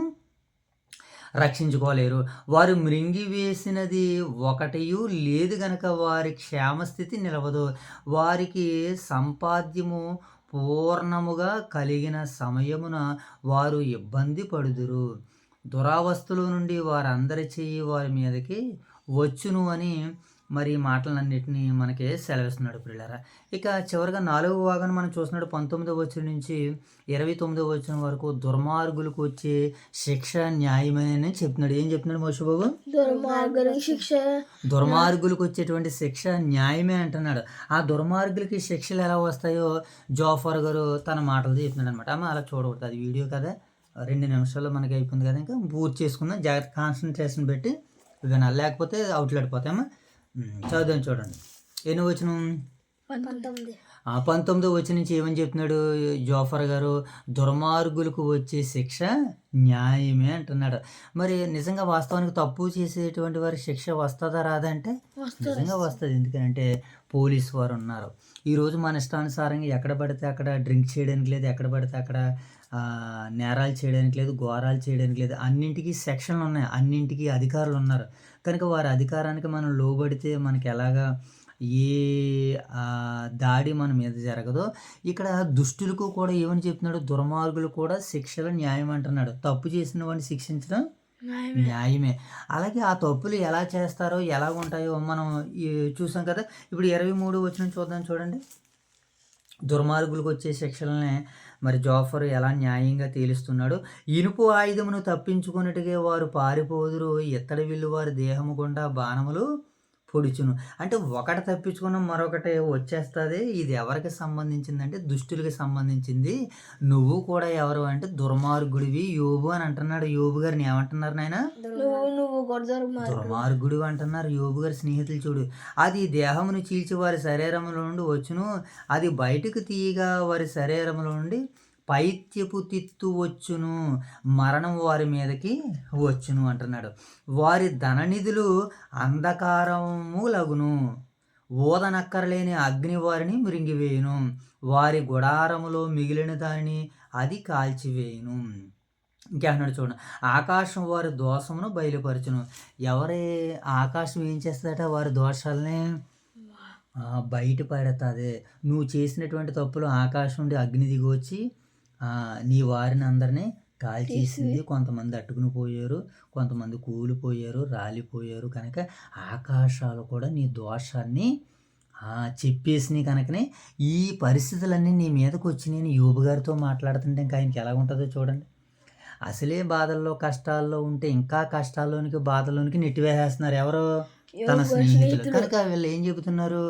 Speaker 1: రక్షించుకోలేరు. వారు మృంగివేసినది ఒకటియు లేదు గనక వారి క్షేమస్థితి నిలవదు. వారికి సంపాద్యము పూర్ణముగా కలిగిన సమయమున వారు ఇబ్బంది పడుదురు. దురావస్థలో నుండి వారందరి చెయ్యి వారి మీదకి వచ్చును అని మరి ఈ మాటలన్నిటిని మనకి సెలవిస్తున్నాడు ప్రియులారా. ఇక చివరిగా 4వ భాగాన్ని మనం చూస్తున్నాడు 19వ వచనం నుంచి 29వ వచనం వరకు దుర్మార్గులకు వచ్చే శిక్ష న్యాయమే అని చెప్తున్నాడు. ఏం చెప్తున్నాడు మోషబాబు?
Speaker 2: దుర్మార్గులకు శిక్ష
Speaker 1: దుర్మార్గులకు వచ్చేటువంటి శిక్ష న్యాయమే అంటున్నాడు. ఆ దుర్మార్గులకి శిక్షలు ఎలా వస్తాయో జోఫర్ గారు తన మాటలతో చెప్తున్నాడు అనమాట. అమ్మ అలా చూడకూడదు, అది వీడియో కదా, 2 నిమిషాల్లో మనకి అయిపోయింది కదా, ఇంకా పూర్తి చేసుకుందాం, జాగ్రత్త కాన్సన్ట్రేషన్ పెట్టి వినాలి, లేకపోతే అవుట్లాడిపోతాయమ్మా. చదువుదాం, చూడండి. ఎన్ని వచనం?
Speaker 2: 19.
Speaker 1: 19వ వచనం నుంచి ఏమని చెప్తున్నాడు జోఫర్ గారు? దుర్మార్గులకు వచ్చే శిక్ష న్యాయమే అంటున్నాడు. మరి నిజంగా వాస్తవానికి తప్పు చేసేటువంటి వారికి శిక్ష వస్తుందా రాదా అంటే నిజంగా వస్తుంది. ఎందుకంటే పోలీసు వారు ఉన్నారు. ఈరోజు మన ఇష్టానుసారంగా ఎక్కడ పడితే అక్కడ డ్రింక్ చేయడానికి లేదు, ఎక్కడ పడితే అక్కడ నేరాలు చేయడానికి లేదు, ఘోరాలు చేయడానికి లేదు. అన్నింటికీ సెక్షన్లు ఉన్నాయి, అన్నింటికీ అధికారులు ఉన్నారు. కనుక వారి అధికారానికి మనం లోబడితే మనకి ఎలాగా ఏ దాడి మన మీద జరగదో, ఇక్కడ దుష్టులకు కూడా ఏమని చెప్తున్నాడు? దుర్మార్గులు కూడా శిక్షలు న్యాయం అంటున్నాడు. తప్పు చేసిన వాడిని శిక్షించడం న్యాయమే. అలాగే ఆ తప్పులు ఎలా చేస్తారో ఎలా ఉంటాయో మనం చూసాం కదా. ఇప్పుడు 23 వచనం చూద్దాం, చూడండి. దుర్మార్గులకు వచ్చే శిక్షలనే మరి జోఫర్ ఎలా న్యాయంగా తేలుస్తున్నాడు. ఇనుపు ఆయుధమును తప్పించుకున్నట్టుగా వారు పారిపోదురు, ఇత్తడి విల్లు వారి దేహము గుండా బాణములు పొడుచును. అంటే ఒకటి తప్పించుకున్న మరొకటి వచ్చేస్తుంది. ఇది ఎవరికి సంబంధించిందంటే దుష్టులకి సంబంధించింది. నువ్వు కూడా ఎవరు అంటే దుర్మార్గుడివి యోబు అని అంటున్నాడు. యోబు గారిని ఏమంటున్నారు నాయన? దుర్మార్గుడు అంటున్నారు యోబు గారి స్నేహితులు. చూడు, అది దేహమును చీల్చి వారి శరీరములో నుండి వచ్చును, అది బయటకు తీయగా వారి శరీరములో నుండి పైత్యపు తిత్తు వచ్చును, మరణం వారి మీదకి వచ్చును అంటున్నాడు. వారి ధననిధులు అంధకారము లగును, ఓదనక్కరలేని అగ్ని వారిని మృంగివేయును, వారి గుడారములో మిగిలిన దానిని అది కాల్చివేయును. ఇంకేమన్నాడు చూడండి. ఆకాశం వారి దోషమును బయలుపరచును. ఎవరి ఆకాశం ఏం చేస్తుందట? వారి దోషాలనే బయటపడుతుంది. నువ్వు చేసినటువంటి తప్పులు ఆకాశం నుండి అగ్ని దిగి వచ్చి నీ వారిని అందరినీ కాల్చేసింది. కొంతమంది అట్టుకుని పోయారు, కొంతమంది కూలిపోయారు, రాలిపోయారు. కనుక ఆకాశాలు కూడా నీ దోషాన్ని చెప్పేసినాయి. కనుకనే ఈ పరిస్థితులన్నీ నీ మీదకి వచ్చి నేను యోబు గారితో మాట్లాడుతుంటే ఇంకా ఆయనకి ఎలా ఉంటుందో చూడండి. అసలే బాధల్లో కష్టాల్లో ఉంటే ఇంకా కష్టాల్లోనికి బాధల్లోనికి నెట్టివేసేస్తున్నారు ఎవరు? తన స్నేహితులు. కనుక వీళ్ళు ఏం చెబుతున్నారు?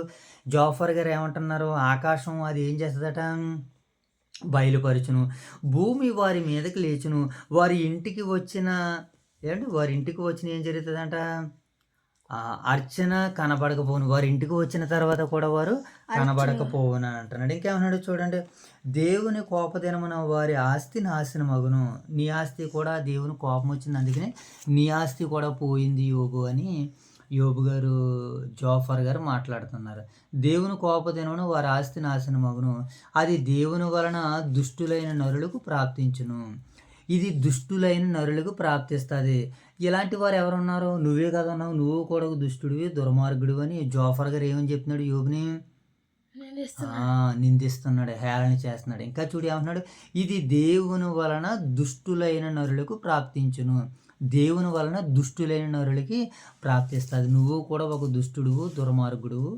Speaker 1: జోఫర్ గారు ఏమంటున్నారు? ఆకాశం అది ఏం చేస్తుందట? బయలుపరచును, భూమి వారి మీదకి లేచును, వారి ఇంటికి వచ్చిన ఏం జరుగుతుందంట? అర్చన కనబడకపోను, వారి ఇంటికి వచ్చిన తర్వాత కూడా వారు కనబడకపోవును అని అంటున్నాడు. ఇంకేమన్నాడు చూడండి. దేవుని కోపదినమున వారి ఆస్తి నాశనమగును. నీ ఆస్తి కూడా దేవుని కోపం వచ్చింది, అందుకనే నీ ఆస్తి కూడా పోయింది యోబు అని యోబు గారు జోఫర్ గారు మాట్లాడుతున్నారు. దేవుని కోపదినమున వారి ఆస్తి నాశనమగును, అది దేవుని వలన దుష్టులైన నరులకు ప్రాప్తించును. ఇది దుష్టులైన నరులకు ప్రాప్తిస్తుంది. ఇలాంటి వారు ఎవరున్నారు? నువ్వే కదా ఉన్నావు, నువ్వు కూడా దుష్టుడివి దుర్మార్గుడు అని జోఫర్ గారు ఏమని చెప్తున్నాడు? యోబుని నిందిస్తున్నాడు, హేళన చేస్తున్నాడు. ఇంకా చూడు ఏమంటున్నాడు? ఇది దేవుని వలన దుష్టులైన నరులకు ప్రాప్తించును. దేవుని వలన దుష్టులైన నరులకి ప్రాప్తిస్తుంది. నువ్వు కూడా ఒక దుష్టుడువు, దుర్మార్గుడువు.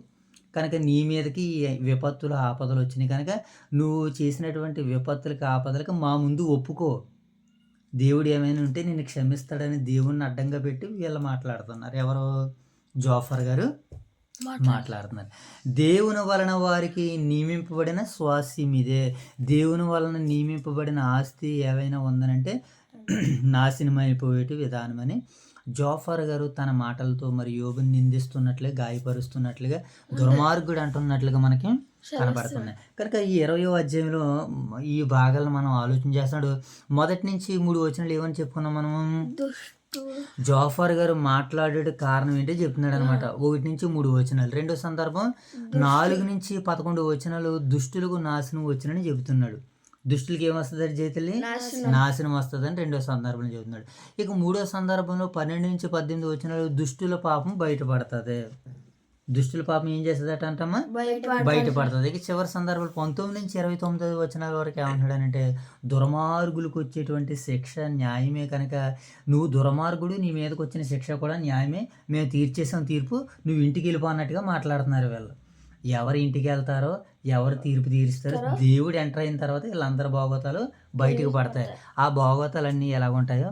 Speaker 1: కనుక నీ మీదకి విపత్తులు ఆపదలు వచ్చినాయి. కనుక నువ్వు చేసినటువంటి విపత్తులకి ఆపదలకి మా ముందు ఒప్పుకో, దేవుడు ఏమైనా ఉంటే నిన్ను క్షమిస్తాడని దేవుణ్ణి అడ్డంగా పెట్టి వీళ్ళు మాట్లాడుతున్నారు. ఎవరు? జోఫర్ గారు మాట్లాడుతున్నారు. దేవుని వలన వారికి నియమింపబడిన స్వాస్యం ఇదే. దేవుని వలన నియమింపబడిన ఆస్తి ఏవైనా ఉందనంటే నాశనమైపోయేటి విధానమని జోఫర్ గారు తన మాటలతో మరి యోబుని నిందిస్తున్నట్లుగా, గాయపరుస్తున్నట్లుగా, దుర్మార్గుడు అంటున్నట్లుగా మనకి కనబడుతున్నాయి. కనుక ఈ 20వ అధ్యాయంలో ఈ భాగాలను మనం ఆలోచన చేస్తున్నాడు. మొదటి నుంచి 3 వచనాలు ఏమని చెప్పుకున్నాం మనం? జోఫర్ గారు మాట్లాడే కారణం ఏంటో చెప్తున్నాడు అనమాట. 1 నుంచి 3 వచనాలు. రెండో సందర్భం 4 నుంచి 11 వచనాలు దుష్టులకు నాశనం వచ్చినని చెబుతున్నాడు. దుష్టులకి ఏమొస్తుంది? జైతల్లి నాశనం వస్తుందని రెండో సందర్భంలో చెబుతున్నాడు. ఇక 3వ సందర్భంలో 12 నుంచి 18 వచనాలు దుష్టుల పాపం బయటపడుతుంది. దుష్టుల పాపం ఏం చేస్తుందట అంటమ్మా, బయటపడుతుంది. ఇక చివరి సందర్భాలు 19 నుంచి 29 వచనాల వరకు ఏమంటాడనంటే, దుర్మార్గులకు వచ్చేటువంటి శిక్ష న్యాయమే కనుక నువ్వు దుర్మార్గుడు, నీ మీదకి వచ్చిన శిక్ష కూడా న్యాయమే, మేము తీర్చేసాం తీర్పు, నువ్వు ఇంటికి వెళ్ళిపో అన్నట్టుగా మాట్లాడుతున్నారు వీళ్ళు. ఎవరు ఇంటికి వెళ్తారో, ఎవరు తీర్పు తీరుస్తారో, దేవుడు ఎంటర్ అయిన తర్వాత వీళ్ళందరి భోగోతాలు బయటకు పడతాయి. ఆ భోగోతాలన్నీ ఎలాగుంటాయో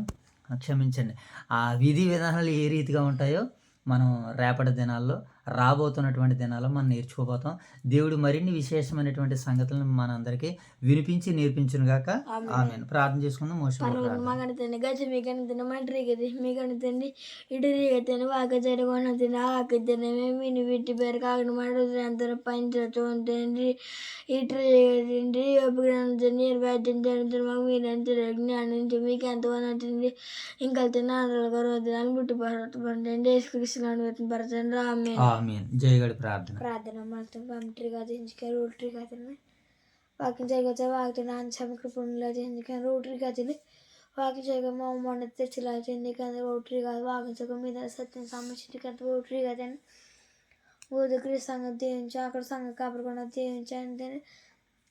Speaker 1: క్షమించండి, ఆ విధి విధానాలు ఏ రీతిగా ఉంటాయో మనం రేపటి దినాల్లో, రాబోతున్నటువంటి దినాల్లో మనం నేర్చుకోబోతాం. దేవుడు మరిన్ని విశేషమైనటువంటి సంగతులను మనందరికీ వినిపించి నేర్పించును గాక. ఆమేన్. ప్రార్థన చేసుకుందాం. మోషే
Speaker 2: మగనితండి గజ మీకనితండి మంటరిగది మీకనితండి ఇటురిగతండి వాక జరగొనతండి ఆకితండి మేము వీటి పేరు కాకుండా మాట్లాడుతున్న పంచండి ఇటురిగతండి ఉపగ్రహించండి నిర్వహించండి మాకు మీరు జ్ఞానించి మీకు ఎంతమంది ఇంకా నాలుగు బుట్టి పడండి కృష్ణ పరచండి రామే.
Speaker 1: ఆమేన్. జయగడి ప్రార్థన.
Speaker 2: ప్రార్థన మాత్రం పంటరిగా దించుకొని రోటరీగా తిని వాకింగ్ చేయగలిగితే వాకి నాన్న సమకృపణలో దించుకొని రోటరీగా తిని వాకింగ్ చేయగా మా మొన్న తెచ్చిలా తింది కానీ రోటరీగా వాకింగ్ చేయగా మీద సత్యం సంబంధించి కదా రోటరీగా తిని ఊరికి సంఘం తీయించి అక్కడ సంఘం కాపడకుండా తీయించండి.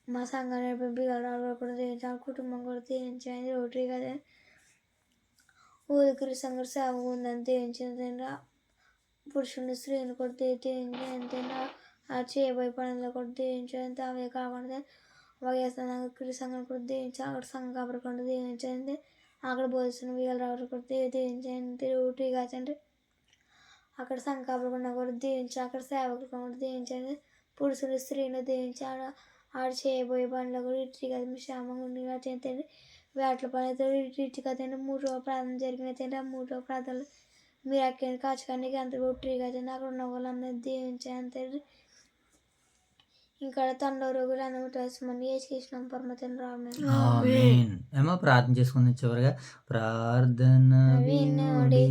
Speaker 2: మా సంఘాన్ని బిగాలు కూడా తీయించాలి, కుటుంబం కూడా తీయించండి. రోటరీగా తిని ఊరికి సంఘం సేవ ఉందని తీయించింది. పురుషుని స్త్రీని కూడా తీయించి ఆ చేయబోయే పనులు కూడా తీయించండి. అవే కాకుండా వైఎస్ఆర్ సంఘం కూడా తీయించి అక్కడ సంఘం కాపడకుండా తీయించండి. అక్కడ బోధిస్తున్న వీళ్ళు రావడం కూడా తీయించండి. ఊటీ కాచండి. అక్కడ సంఘం కాపడకుండా కూడా తీయించి అక్కడ సేవకులు కూడా తీయించండి. పురుషుని స్త్రీని తీయించి ఆడ చేయబోయే పనులు కూడా ఇటు కదా మీ క్షేమంగా ఉండేలా చేయండి. వేటల పని అయితే ఇటు కదండి. 3వ ప్రార్థన జరిగినైతే ఆ 3వ ప్రార్థనలు మీరు అక్కడ కాచుకానికి అంత రొట్టెగా అక్కడ ఉన్న వాళ్ళందరూ దీవించండి. ఇంకా తండ్రి రోగులు అందమని ఏసుకృష్ణ పరమతండ్రి
Speaker 1: ఆమేన్. ఏమో ప్రార్థన చేసుకుందాం. చివరిగా ప్రార్థన వినుడి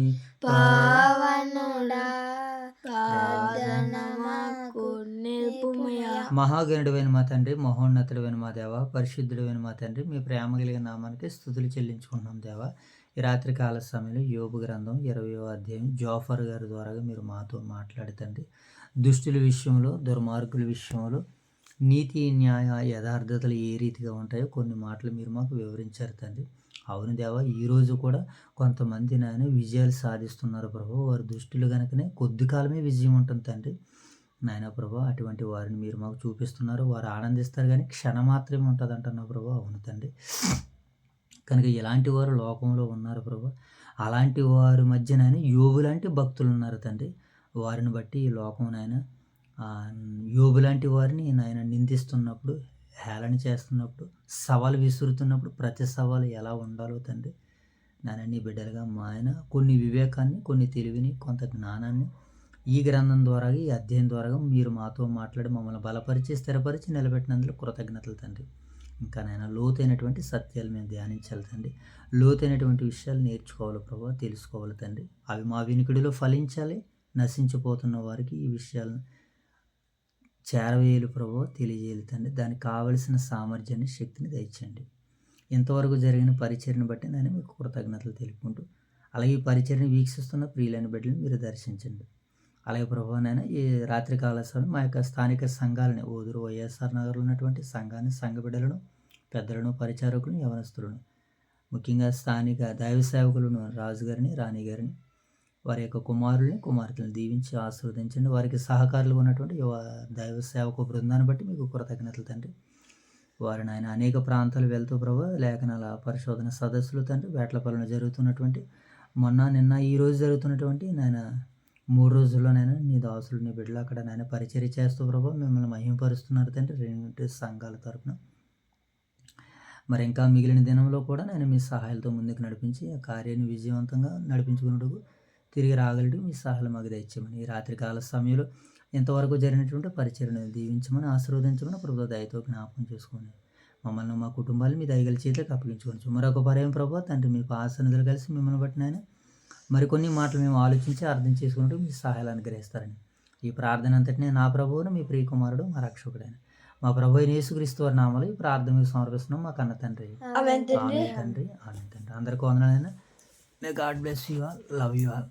Speaker 2: పావనుడా ప్రార్థన మాకు నేర్పుమయ్యా.
Speaker 1: మహాగణుడైన మా తండ్రి, మహోన్నతుడైన మా దేవ, పరిశుద్ధుడైన మా తండ్రి, మీ ప్రేమ కలిగిన నామానికి స్తుతులు చెల్లించుకుంటున్నాం దేవా. ఈ రాత్రి కాల సమయంలో యోబు గ్రంథం 20వ అధ్యాయం జోఫర్ గారి ద్వారా మీరు మాతో మాట్లాడుతండి. దుష్టుల విషయంలో, దుర్మార్గుల విషయంలో నీతి న్యాయ యథార్థతలు ఏ రీతిగా ఉంటాయో కొన్ని మాటలు మీరు మాకు వివరించారు తండ్రి. అవును దేవా, ఈరోజు కూడా కొంతమంది నాయన విజయాలు సాధిస్తున్నారు ప్రభు. వారు దుష్టులు కనుకనే కొద్ది కాలమే విజయం ఉంటుంది తండ్రి. నాయన ప్రభు, అటువంటి వారిని మీరు మాకు చూపిస్తున్నారు. వారు ఆనందిస్తారు కానీ క్షణం మాత్రమే ఉంటుంది అంటున్నారు ప్రభు. అవును తండ్రి, కనుక ఎలాంటి వారు లోకంలో ఉన్నారు ప్రభు. అలాంటి వారి మధ్యనైనా యోబు లాంటి భక్తులు ఉన్నారు తండ్రి. వారిని బట్టి ఈ లోకం నాయన యోబు లాంటి వారిని నాయన నిందిస్తున్నప్పుడు, హేళన చేస్తున్నప్పుడు, సవాలు విసురుతున్నప్పుడు ప్రతి సవాలు ఎలా ఉండాలో తండ్రి నాయన నీ బిడ్డలుగా మా ఆయన కొన్ని వివేకాన్ని, కొన్ని తెలివిని, కొంత జ్ఞానాన్ని ఈ గ్రంథం ద్వారా, ఈ అధ్యాయం ద్వారా మీరు మాతో మాట్లాడి మమ్మల్ని బలపరిచి, స్థిరపరిచి నిలబెట్టినందుకు కృతజ్ఞతలు తండ్రి. ఇంకా నాయన లోతైనటువంటి సత్యాలు మేము ధ్యానించాలి తండ్రి. లోతైనటువంటి విషయాలు నేర్చుకోవాలి ప్రభు, తెలుసుకోవాలి తండ్రి. అవి మా వినికిడిలో ఫలించాలి. నశించిపోతున్న వారికి ఈ విషయాలను చేరవేయాలి ప్రభు, తెలియజేయాలి తండ్రి. దానికి కావలసిన సామర్థ్యాన్ని, శక్తిని దయచేయండి. ఇంతవరకు జరిగిన పరిచర్ని బట్టి నేను మీకు కృతజ్ఞతలు తెలుపుకుంటూ, అలాగే ఈ పరిచర్ని వీక్షిస్తున్న ప్రియులైన బిడ్డలను మీరు దర్శించండి. అలాగే ప్రభు నాయన ఈ రాత్రికాల సమయంలో మా యొక్క స్థానిక సంఘాలని, ఓదూరు వైఎస్ఆర్ నగర్లో ఉన్నటువంటి సంఘాన్ని, సంఘ బిడ్డలను, పెద్దలను, పరిచారకులను, యవనస్తులను, ముఖ్యంగా స్థానిక దైవ సేవకులను రాజుగారిని, రాణి గారిని, వారి యొక్క కుమారుల్ని, కుమార్తెలను దీవించి ఆశీర్వదించండి. వారికి సహకారులు ఉన్నటువంటి దైవ సేవకు బృందాన్ని బట్టి మీకు కృతజ్ఞతలు తండ్రి. వారిని ఆయన అనేక ప్రాంతాలు వెళ్తూ ప్రభు లేఖనాల పరిశోధన సదస్సులు తండ్రి, వేటలపల్లిలో జరుగుతున్నటువంటి మొన్న నిన్న ఈ రోజు జరుగుతున్నటువంటి నాయన 3 రోజుల్లోనైనా నీ దాసులు, నీ బిడ్డలు అక్కడ నాయన పరిచర్య చేస్తూ ప్రభు మిమ్మల్ని మహిమపరుస్తున్నారు తండ్రి, 2 సంఘాల తరపున. మరి ఇంకా మిగిలిన దినంలో కూడా నేను మీ సహాయాలతో ముందుకు నడిపించి ఆ కార్యాన్ని విజయవంతంగా నడిపించుకున్నట్టుకు తిరిగి రాగలడు మీ సహాయాలు మాకు దయచేయమని, ఈ రాత్రికాల సమయంలో ఇంతవరకు జరిగినటువంటి పరిచర్యను దీవించమని, ఆశీర్వదించమని ప్రభు దయతో జ్ఞాపకం చేసుకొని మమ్మల్ని, మా కుటుంబాలు మీ దయగల చేతులకు అప్పగించుకోవచ్చు. మరొక పర్యాయం ప్రభు తండ్రి, మీ పాసనిధులు కలిసి మిమ్మల్ని బట్టి నాయన మరికొన్ని మాటలు మేము ఆలోచించి అర్థం చేసుకున్నట్టు మీ సహాయాలు అనుగ్రహిస్తారని ఈ ప్రార్థన అంతటినీ నా ప్రభువును, మీ ప్రియకుమారుడు, మా రక్షకుడైన మా ప్రభు అయిన యేసుక్రీస్తు వారి నామములో ఈ ప్రార్థన మీకు సమర్పిస్తున్నాం మా కన్న తండ్రి. ఆమేన్ తండ్రి, ఆమేన్ తండ్రి. అందరికీ వందనాలైనా. May God bless you all, love you all.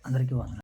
Speaker 1: అందరికీ వందనాలు.